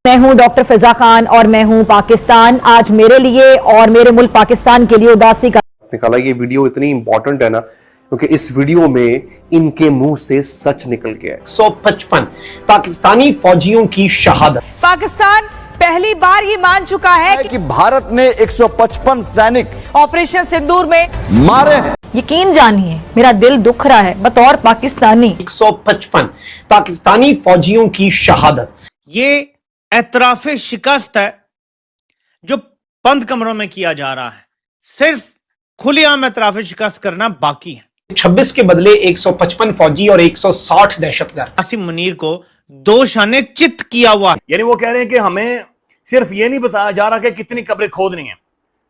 मैं हूं डॉक्टर फिजा खान और मैं हूं पाकिस्तान। आज मेरे लिए और मेरे मुल्क पाकिस्तान के लिए उदासी का निकाला। ये वीडियो इतनी इंपॉर्टेंट है ना क्योंकि इस वीडियो में इनके मुंह से सच निकल गया है। 155 पाकिस्तानी फौजियों की शहादत। पाकिस्तान पहली बार ही मान चुका है कि भारत ने 155 सैनिक ऑपरेशन सिंदूर में मारे। यकीन जानिए मेरा दिल दुख रहा है बतौर पाकिस्तानी। 155 पाकिस्तानी फौजियों की शहादत। ये एतराफे शिकस्त है जो बंद कमरों में किया जा रहा है। सिर्फ खुलेआम एतराफे शिकस्त करना बाकी है। 26 के बदले 155 फौजी और 160 दहशतगर्द। आसिम मुनीर को 2 शाने चित किया हुआ है। यानी वो कह रहे हैं कि हमें सिर्फ ये नहीं बताया जा रहा कि कितनी कब्रें खोदनी है,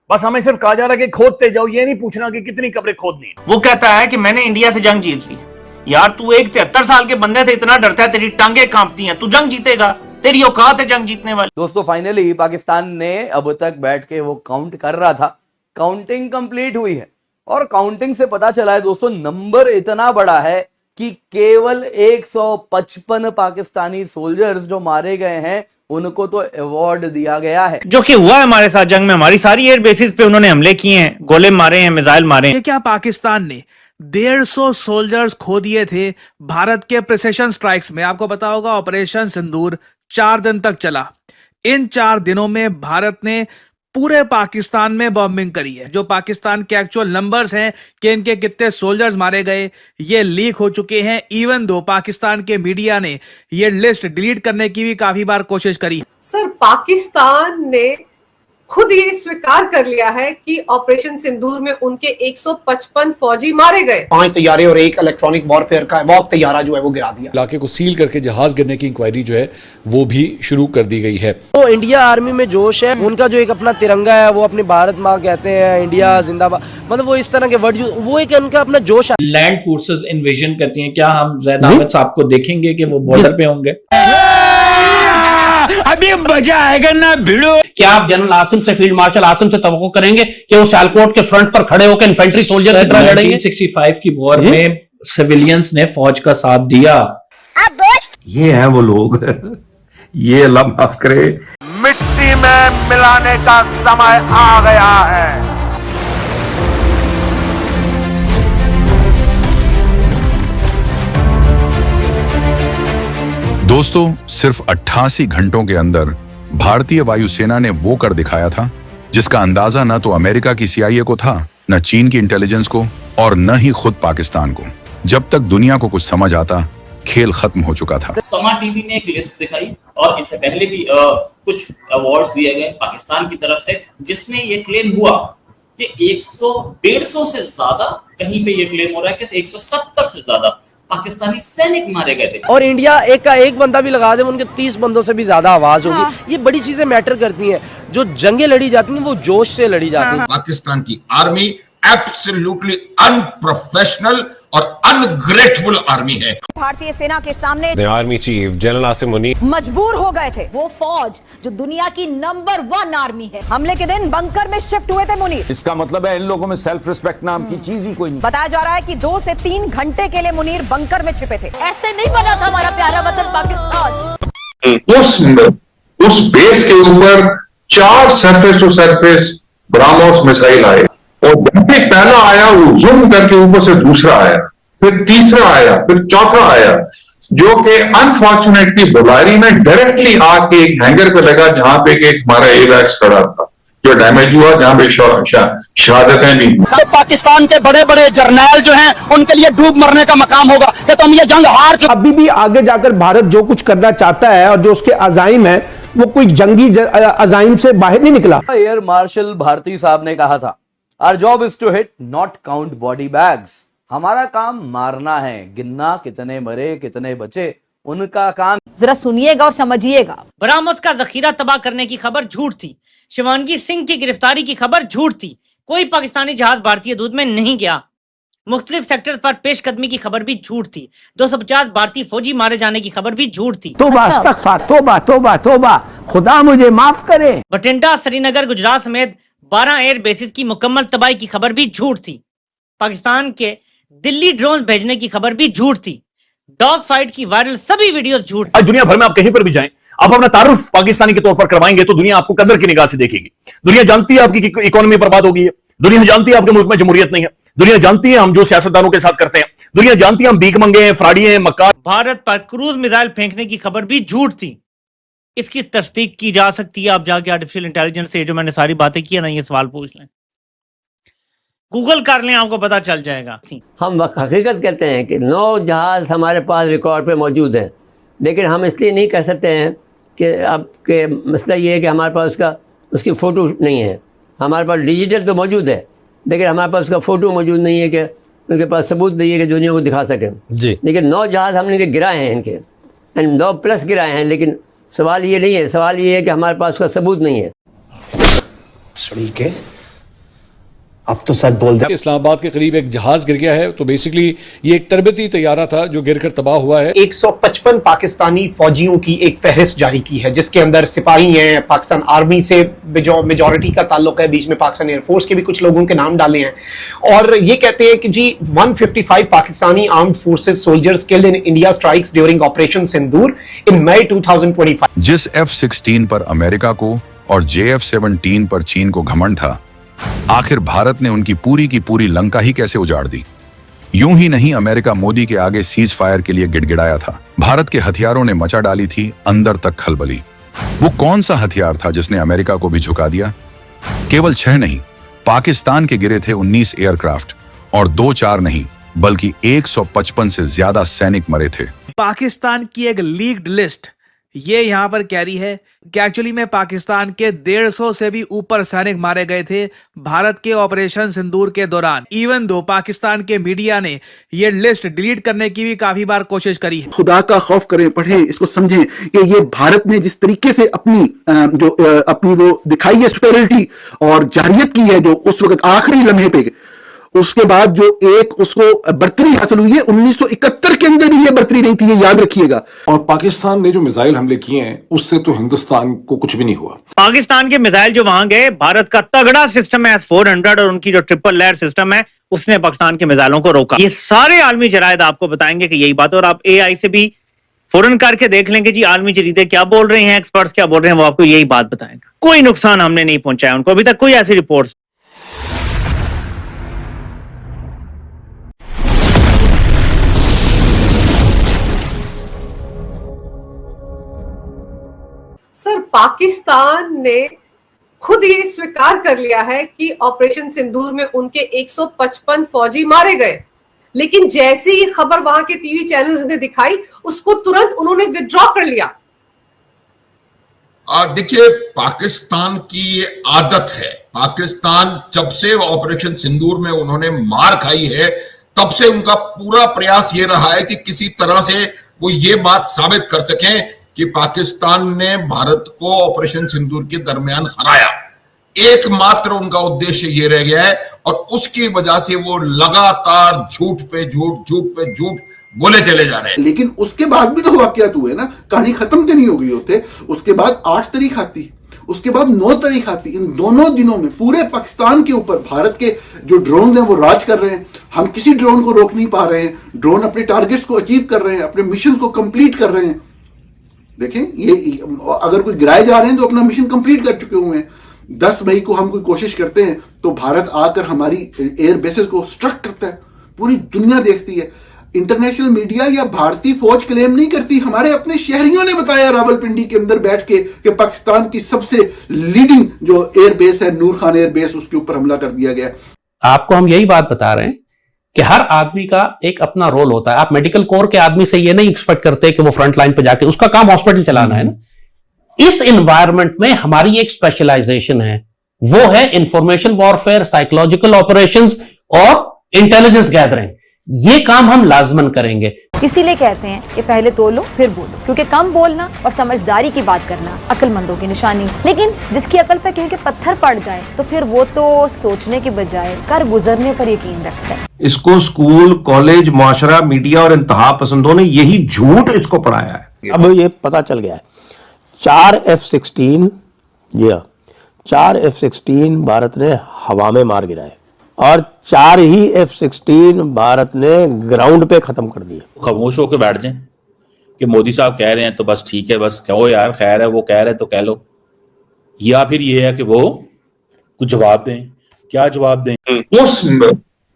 बस हमें सिर्फ कहा जा रहा है कि खोदते जाओ, ये नहीं पूछना कि कितनी कब्रें खोदनी है। वो कहता है कि मैंने इंडिया से जंग जीत ली। यार तू एक 73 साल के बंदे से इतना डरता है, तेरी टांगे कांपती हैं, तू जंग जीतेगा? तेरी औकात है जंग जीतने वाली? दोस्तों फाइनली पाकिस्तान ने अब तक बैठ के वो काउंट कर रहा था, काउंटिंग कंप्लीट हुई है और काउंटिंग से पता चला है दोस्तों नंबर इतना बड़ा है कि केवल 155 पाकिस्तानी सोल्जर्स जो मारे गए हैं उनको तो अवार्ड दिया गया है। जो कि हुआ है हमारे साथ जंग में। हमारी सारी एयर बेसिस पे उन्होंने हमले किए हैं, गोले मारे हैं, मिसाइल मारे हैं। क्या पाकिस्तान ने 150 सोल्जर्स खो दिए थे भारत के प्रिसिशन स्ट्राइक्स में? आपको पता होगा ऑपरेशन सिंदूर 4 दिन तक चला। इन 4 दिनों में भारत ने पूरे पाकिस्तान में बॉम्बिंग करी है। जो पाकिस्तान के एक्चुअल नंबर्स हैं कि इनके कितने सोल्जर्स मारे गए ये लीक हो चुके हैं। इवन दो पाकिस्तान के मीडिया ने ये लिस्ट डिलीट करने की भी काफी बार कोशिश करी। सर पाकिस्तान ने खुद ये स्वीकार कर लिया है कि ऑपरेशन सिंदूर में उनके 155 फौजी मारे गए। 5 तैयारे और 1 इलेक्ट्रॉनिक वॉरफेयर का वॉक तैयारा जो है वो गिरा दिया। इलाके को सील करके जहाज गिरने की इंक्वायरी जो है वो भी शुरू कर दी गई है। तो इंडिया आर्मी में जोश है, उनका जो एक अपना तिरंगा है वो अपनी भारत माँ कहते हैं, इंडिया जिंदाबाद, मतलब वो इस तरह के वर्ड, वो एक उनका अपना जोश है। लैंड फोर्सेस इन्विजन करती हैं। क्या हम ज़ैद अहमद साहब को देखेंगे कि वो बॉर्डर पे होंगे? अभी मजा आएगा ना भिड़ो। क्या आप जनरल आसिम से, फील्ड मार्शल आसिम से तवक्को करेंगे कि वो सियालकोट के फ्रंट पर खड़े होकर इन्फेंट्री सोल्जर की तरह लड़ेंगे? 1965 की वॉर में सिविलियंस ने फौज का साथ दिया। ये हैं वो लोग ये अल्लाह माफ करे, मिट्टी में मिलाने का समय आ गया है। दोस्तों सिर्फ 88 घंटों के अंदर भारतीय वायुसेना ने वो कर दिखाया था जिसका अंदाजा न तो अमेरिका की CIA को था, न चीन की इंटेलिजेंस को और न ही खुद पाकिस्तान को। जब तक दुनिया को कुछ समझ आता खेल खत्म हो चुका था। समा टीवी ने एक लिस्ट दिखाई और इससे पहले भी कुछ अवार्ड्स दिए गए पाकिस्तान की तरफ से, जिसमें ये क्लेम हुआ कि 150 से ज्यादा, कहीं पे ये क्लेम हो रहा है कि 170 से ज्यादा पाकिस्तानी सैनिक मारे गए थे। और इंडिया एक का एक बंदा भी लगा दे उनके 30 बंदों से भी ज्यादा आवाज होगी। ये बड़ी चीजें मैटर करती हैं। जो जंगें लड़ी जाती हैं वो जोश से लड़ी जाती हैं। पाकिस्तान की आर्मी एब्सोल्युटली अनप्रोफेशनल और अनग्रेटफुल आर्मी है। भारतीय सेना के सामने army chief general Asim Munir मजबूर हो गए थे। वो फौज जो दुनिया की नंबर 1 आर्मी है। हमले के दिन बंकर में शिफ्ट हुए थे मुनीर। इसका मतलब है इन लोगों में सेल्फ रिस्पेक्ट नाम की चीज ही कोई नहीं। बताया जा रहा है कि 2 से 3 घंटे के लिए मुनीर बंकर में छिपे थे। ऐसे नहीं बना था हमारा प्यारा वतन पाकिस्तान। उस बेस के ऊपर 4 surface to surface BrahMos missile आए और जैसे पहला आया वो जूम करके ऊपर से दूसरा आया, फिर तीसरा आया, फिर चौथा आया, जो कि अनफॉर्चुनेटली बुलारी में डायरेक्टली आके एक हैंगर पे लगा जहां पे एक हमारा एवैक्स खड़ा था जो डैमेज हुआ, जहां पे शहादतें भी। तो पाकिस्तान के बड़े बड़े जर्नैल जो हैं उनके लिए डूब मरने का मकाम होगा कि तुम ये जंग हार चुके। अभी भी आगे जाकर भारत जो कुछ करना चाहता है और जो उसके अजाइम है वो कोई जंगी अजाइम से बाहर नहीं निकला। एयर मार्शल भारती साहब ने कहा था, Our job is to hit, not count body bags. हमारा काम मारना है, गिनना कितने मरे कितने बचे उनका काम। जरा सुनिएगा और समझिएगा। बरामद का जखीरा तबाह करने की खबर झूठ थी। शिवानगी सिंह की गिरफ्तारी की खबर झूठ थी। कोई पाकिस्तानी जहाज भारतीय दूध में नहीं गया। मुख्तलिफ सेक्टर्स पर पेशकदमी की खबर भी झूठ थी। 250 भारतीय फौजी मारे जाने की खबर भी झूठ थी। तौबा अस्तगफार, तौबा तौबा तौबा, खुदा मुझे माफ करे। बठिंडा, श्रीनगर, गुजरात समेत 12 एयर बेसिस की मुकम्मल तबाही की खबर भी झूठ थी। पाकिस्तान के दिल्ली ड्रोन भेजने की खबर भी झूठ थी। डॉग फाइट की वायरल सभी वीडियोस झूठ। आज दुनिया भर में आप कहीं पर भी जाएं, आप अपना तारुफ पाकिस्तानी के तौर पर करवाएंगे तो दुनिया आपको कदर की निगाह से देखेगी। दुनिया जानती है आपकी इकोनॉमी बर्बाद हो गई है, दुनिया जानती है आपके मुल्क में जमहूरियत नहीं है, दुनिया जानती है हम जो सियासतदानों के साथ करते हैं, दुनिया जानती है हम भीख मंगे हैं, फ्राडी हैं, मक्कार। भारत पर क्रूज मिसाइल फेंकने की खबर भी झूठ थी। इसकी तस्दीक की जा सकती है। आप जाके आर्टिफिशियल इंटेलिजेंस से जो मैंने सारी बातें की है ना, ये सवाल पूछ लें, गूगल कर लें, आपको पता चल जाएगा। हम हकीकत कहते हैं कि 9 जहाज हमारे पास रिकॉर्ड पे मौजूद हैं, लेकिन हम इसलिए नहीं कह सकते हैं कि अब के मसला ये है कि हमारे पास उसकी फ़ोटो नहीं है। हमारे पास डिजिटल तो मौजूद है, लेकिन हमारे पास उसका फ़ोटो मौजूद नहीं है कि उनके पास सबूत नहीं है कि दुनिया को दिखा सकें जी। लेकिन 9 जहाज़ हमने गिराए हैं इनके, 9 प्लस गिराए हैं, लेकिन सवाल ये नहीं है, सवाल ये है कि हमारे पास उसका सबूत नहीं है। के अब तो सच बोल दे। इस्लामाबाद के करीब एक जहाज गिर गया है, तो बेसिकली ये एक तरबती तैयारा था जो गिरकर तबाह हुआ है। 155 पाकिस्तानी फौजियों की एक फहरिस्त जारी की है, जिसके अंदर सिपाही हैं, पाकिस्तान आर्मी से मेजॉरिटी का ताल्लुक है, बीच में पाकिस्तान एयरफोर्स के भी कुछ लोगों के नाम डाले हैं, और ये कहते हैं कि जी 155 Pakistani armed forces soldiers killed in India strikes during operation Sindoor in May 2025। जिस F-16 पर अमेरिका को और JF-17 पर चीन को घमंड था, आखिर भारत ने उनकी पूरी लंका ही कैसे उजाड़ दी। यूं ही नहीं, अमेरिका मोदी के आगे सीज फायर के लिए गिड़गिड़ाया था। भारत के हथियारों ने मचा डाली थी अंदर तक खलबली। वो कौन सा हथियार था जिसने अमेरिका को भी झुका दिया? केवल 6 नहीं, पाकिस्तान के गिरे थे 19 एयरक्राफ्ट, और 2-4 नहीं बल्कि 155 से ज्यादा सैनिक मरे थे। पाकिस्तान की एक लीक्ड लिस्ट ये यहाँ पर कह रही है कि एक्चुअली में पाकिस्तान के 150 से भी ऊपर सैनिक मारे गए थे भारत के ऑपरेशन सिंदूर के दौरान। इवन दो पाकिस्तान के मीडिया ने ये लिस्ट डिलीट करने की भी काफी बार कोशिश करी है। खुदा का खौफ करें, पढ़ें, इसको समझें कि ये भारत ने जिस तरीके से अपनी वो दिखाई है सुपेरिटी और जारियत की है, जो उस वक्त आखिरी लम्हे पे, उसके बाद जो एक उसको बर्तरी हासिल हुई है, 1971 के अंदर भी ये बर्तरी नहीं थी, ये याद रखिएगा। और पाकिस्तान ने जो मिसाइल हमले किए हैं उससे तो हिंदुस्तान को कुछ भी नहीं हुआ। पाकिस्तान के मिसाइल जो वहां गए, भारत का तगड़ा सिस्टम है S-400 और उनकी जो ट्रिपल लेयर सिस्टम है, उसने पाकिस्तान के मिसाइलों को रोका। ये सारे आलमी जरायद आपको बताएंगे कि यही बात है, और आप AI से भी फौरन करके देख लेंगे जी आलमी जरीदे क्या बोल रहे हैं, एक्सपर्ट्स क्या बोल रहे हैं, वो आपको यही बात बताएंगे। कोई नुकसान हमने नहीं पहुंचाया उनको, अभी तक कोई ऐसी रिपोर्ट। सर, पाकिस्तान ने खुद ये स्वीकार कर लिया है कि ऑपरेशन सिंदूर में उनके 155 फौजी मारे गए, लेकिन जैसे ही खबर वहां के टीवी चैनल्स ने दिखाई, उसको तुरंत उन्होंने विथड्रॉ कर लिया। देखिए, पाकिस्तान की ये आदत है। पाकिस्तान जब से ऑपरेशन सिंदूर में उन्होंने मार खाई है, तब से उनका पूरा प्रयास ये रहा है कि किसी तरह से वो ये बात साबित कर सकें कि पाकिस्तान ने भारत को ऑपरेशन सिंदूर के दरमियान हराया। एकमात्र उनका उद्देश्य ये रह गया है, और उसकी वजह से वो लगातार झूठ पे झूठ बोले चले जा रहे हैं। लेकिन उसके बाद भी तो वाकयात हुए ना, कहानी खत्म तो नहीं हो गई होते। उसके बाद 8 तारीख आती, उसके बाद 9 तारीख आती। इन दोनों दिनों में पूरे पाकिस्तान के ऊपर भारत के जो ड्रोन हैं वो राज कर रहे हैं। हम किसी ड्रोन को रोक नहीं पा रहे हैं। ड्रोन अपने टारगेट्स को अचीव कर रहे हैं, अपने मिशन को कंप्लीट कर रहे हैं। देखें, ये अगर कोई गिराए जा रहे हैं तो अपना मिशन कंप्लीट कर चुके हुए हैं। 10 मई को हम कोई कोशिश करते हैं तो भारत आकर हमारी एयर बेसेस को स्ट्रक करता है। पूरी दुनिया देखती है। इंटरनेशनल मीडिया या भारतीय फौज क्लेम नहीं करती, हमारे अपने शहरियों ने बताया रावलपिंडी के अंदर बैठ के कि पाकिस्तान की सबसे लीडिंग जो एयर बेस है, नूर खान एयर बेस, उसके ऊपर हमला कर दिया गया। आपको हम यही बात बता रहे हैं कि हर आदमी का एक अपना रोल होता है। आप मेडिकल कोर के आदमी से ये नहीं एक्सपेक्ट करते कि वो फ्रंट लाइन पे जाके, उसका काम हॉस्पिटल चलाना है ना। इस एनवायरनमेंट में हमारी एक स्पेशलाइजेशन है, वो है इंफॉर्मेशन वॉरफेयर, साइकोलॉजिकल ऑपरेशंस और इंटेलिजेंस गैदरिंग। ये काम हम लाजमन करेंगे। इसीलिए कहते हैं कि पहले तोलो फिर बोलो, क्योंकि कम बोलना और समझदारी की बात करना अक्लमंदों की निशानी। लेकिन जिसकी अकल पे कहीं के पत्थर पड़ जाए तो फिर वो तो सोचने के बजाय कर गुजरने पर यकीन रखता है। इसको स्कूल, कॉलेज, मुआशरा, मीडिया और इंतहा पसंदों ने यही झूठ इसको पढ़ाया है। अब ये पता चल गया है 4 F-16 4 F-16 भारत ने हवा में मार गिराए, और 4 ही F-16 भारत ने ग्राउंड पे खत्म कर दिए। खामोश होकर बैठ जाएं, कि मोदी साहब कह रहे हैं तो बस ठीक है, बस कहो यार, खैर है, वो कह रहे तो कह लो, या फिर ये है कि वो कुछ जवाब दें? क्या जवाब दें?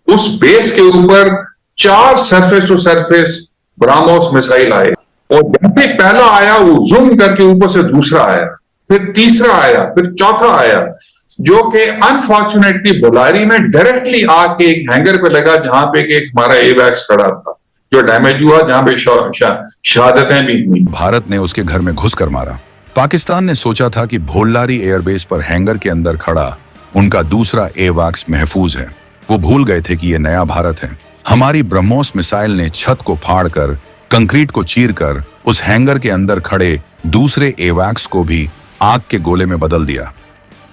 उस बेस के ऊपर 4 surface to surface BrahMos missile आए, और जैसे पहला आया वो जूम करके ऊपर से दूसरा आया, फिर तीसरा आया, फिर चौथा आया, जो कि अनफॉर्चुनेटली बुलारी में डायरेक्टली आके एक हैंगर पे लगा, जहां पे एक हमारा एवैक्स खड़ा था जो डैमेज हुआ, जहां पे शहादतें भी हुई। भारत ने उसके घर में घुसकर मारा। पाकिस्तान ने सोचा था कि भोल्लारी एयरबेस पर हैंगर के अंदर खड़ा उनका दूसरा एवैक्स महफूज है। वो भूल गए थे कि ये नया भारत है। हमारी ब्रह्मोस मिसाइल ने छत को फाड़कर, कंक्रीट को चीरकर उस हैंगर के अंदर खड़े दूसरे एवैक्स को भी आग के गोले में बदल दिया।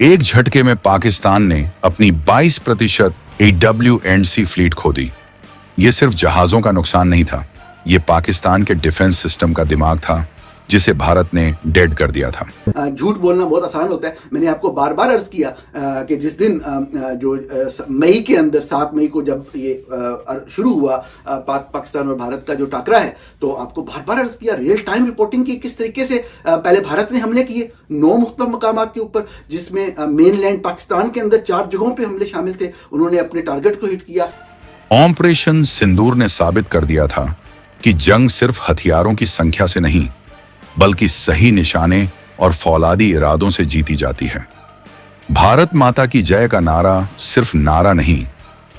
एक झटके में पाकिस्तान ने अपनी 22% AW&C फ्लीट खो दी। ये सिर्फ जहाजों का नुकसान नहीं था, ये पाकिस्तान के डिफेंस सिस्टम का दिमाग था जिसे भारत ने डेड कर दिया था। झूठ बोलना बहुत आसान होता है। मैंने आपको बार बार अर्ज किया कि जिस दिन जो मई के अंदर 7 मई को जब ये शुरू हुआ पाकिस्तान और भारत का जो टाकरा है, तो आपको बार बार अर्ज किया रियल टाइम रिपोर्टिंग की, किस तरीके से पहले भारत ने हमले किए 9 मुख्तलिफ मकामात के ऊपर, जिसमें मेनलैंड पाकिस्तान के अंदर 4 जगहों पे हमले शामिल थे। उन्होंने अपने टारगेट को हिट किया। ऑपरेशन सिंदूर ने साबित कर दिया था कि जंग सिर्फ हथियारों की संख्या से नहीं, बल्कि सही निशाने और फौलादी इरादों से जीती जाती है। भारत माता की जय का नारा सिर्फ नारा नहीं,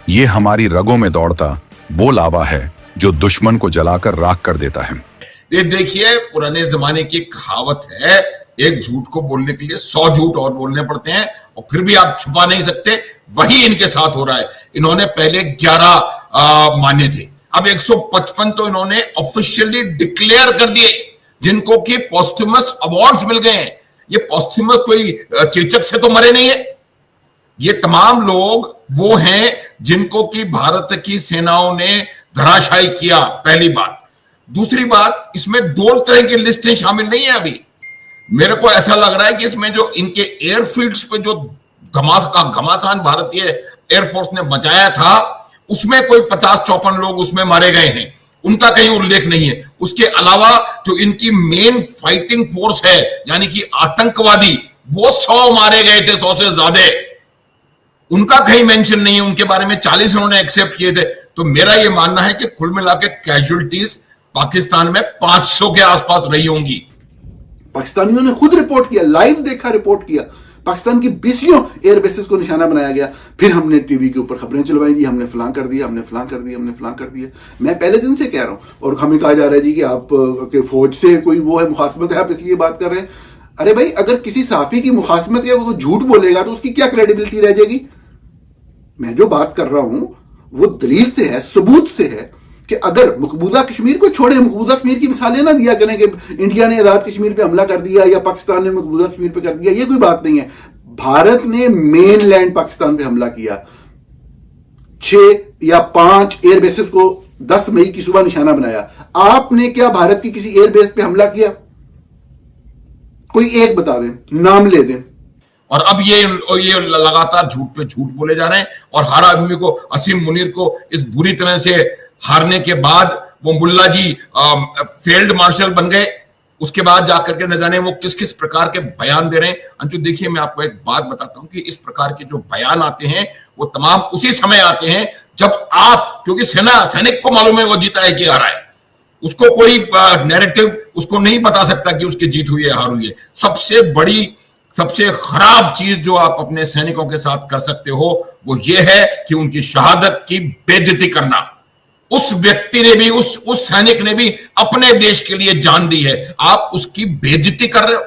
ये हमारी रगों में दौड़ता वो लावा है जो दुश्मन को जलाकर राख कर देता है। ये देखिए, पुराने जमाने की कहावत है, एक झूठ को बोलने के लिए 100 झूठ और बोलने पड़ते हैं, और फिर भी आप छुपा नहीं सकते। वही इनके साथ हो रहा है। इन्होंने पहले 11 माने थे, अब 155 तो इन्होंने ऑफिशियली डिक्लेयर कर दिए, जिनको कि पोस्टमस अवार्ड्स मिल गए हैं। ये पोस्टमस कोई चेचक से तो मरे नहीं है। ये तमाम लोग वो हैं जिनको कि भारत की सेनाओं ने धराशायी किया, पहली बात। दूसरी बात, इसमें 2 तरह की लिस्टें शामिल नहीं है। अभी मेरे को ऐसा लग रहा है कि इसमें जो इनके एयरफील्ड्स पे जो घमासान भारतीय एयरफोर्स ने मचाया था, उसमें कोई 50-54 लोग उसमें मारे गए हैं, उनका कहीं उल्लेख नहीं है। उसके अलावा जो इनकी मेन फाइटिंग फोर्स है, यानी कि आतंकवादी, वो 100 मारे गए थे, 100 से ज्यादा, उनका कहीं मेंशन नहीं है। उनके बारे में 40 उन्होंने एक्सेप्ट किए थे। तो मेरा यह मानना है कि कुल मिला के कैजुअलिटीज पाकिस्तान में 500 के आसपास रही होंगी। पाकिस्तानियों ने खुद रिपोर्ट किया, लाइव देखा, रिपोर्ट किया। पाकिस्तान की 20 एयरबेसेस को निशाना बनाया गया। फिर हमने टीवी के ऊपर खबरें चलवाई जी, हमने फलां कर दिया, हमने फलां कर दिया, हमने फलां कर दिया। मैं पहले दिन से कह रहा हूं, और हमें कहा जा रहा है जी कि आप के फौज से कोई वो है, मुखासमत है, आप इसलिए बात कर रहे हैं। अरे भाई, अगर किसी साफी की मुखासमत है, वो झूठ बोलेगा तो उसकी क्या क्रेडिबिलिटी रह जाएगी? मैं जो बात कर रहा हूं वो दलील से है, सबूत से है कि अगर मकबूजा कश्मीर को छोड़े, मकबूजा कश्मीर की मिसालें ना दिया करें कि इंडिया ने आजाद कश्मीर पे हमला कर दिया या पाकिस्तान ने मकबूजा कश्मीर पे कर दिया, ये कोई बात नहीं है। भारत ने मेनलैंड पाकिस्तान पे हमला किया, 6 या 5 एयरबेसेस को 10 मई की सुबह निशाना बनाया। आपने क्या भारत की किसी एयरबेस पे हमला किया? कोई एक बता दें, नाम ले दें। और अब ये लगातार झूठ पे झूठ बोले जा रहे हैं, और हर आदमी को, असीम मुनीर को इस बुरी तरह से हारने के बाद वो मुल्ला जी फील्ड मार्शल बन गए। उसके बाद जाकर के न जाने वो किस किस प्रकार के बयान दे रहे हैं। अंशु, देखिए, मैं आपको एक बात बताता हूं कि इस प्रकार के जो बयान आते हैं वो तमाम उसी समय आते हैं जब आप, क्योंकि सैनिक को मालूम है वो जीता है कि हारा है, उसको कोई नैरेटिव उसको नहीं बता सकता कि उसकी जीत हुई है, हार हुई है। सबसे बड़ी, सबसे खराब चीज जो आप अपने सैनिकों के साथ कर सकते हो वो ये है कि उनकी शहादत की बेइज्जती करना। उस व्यक्ति ने भी, उस सैनिक ने भी अपने देश के लिए जान दी है, आप उसकी बेइज्जती कर रहे हो।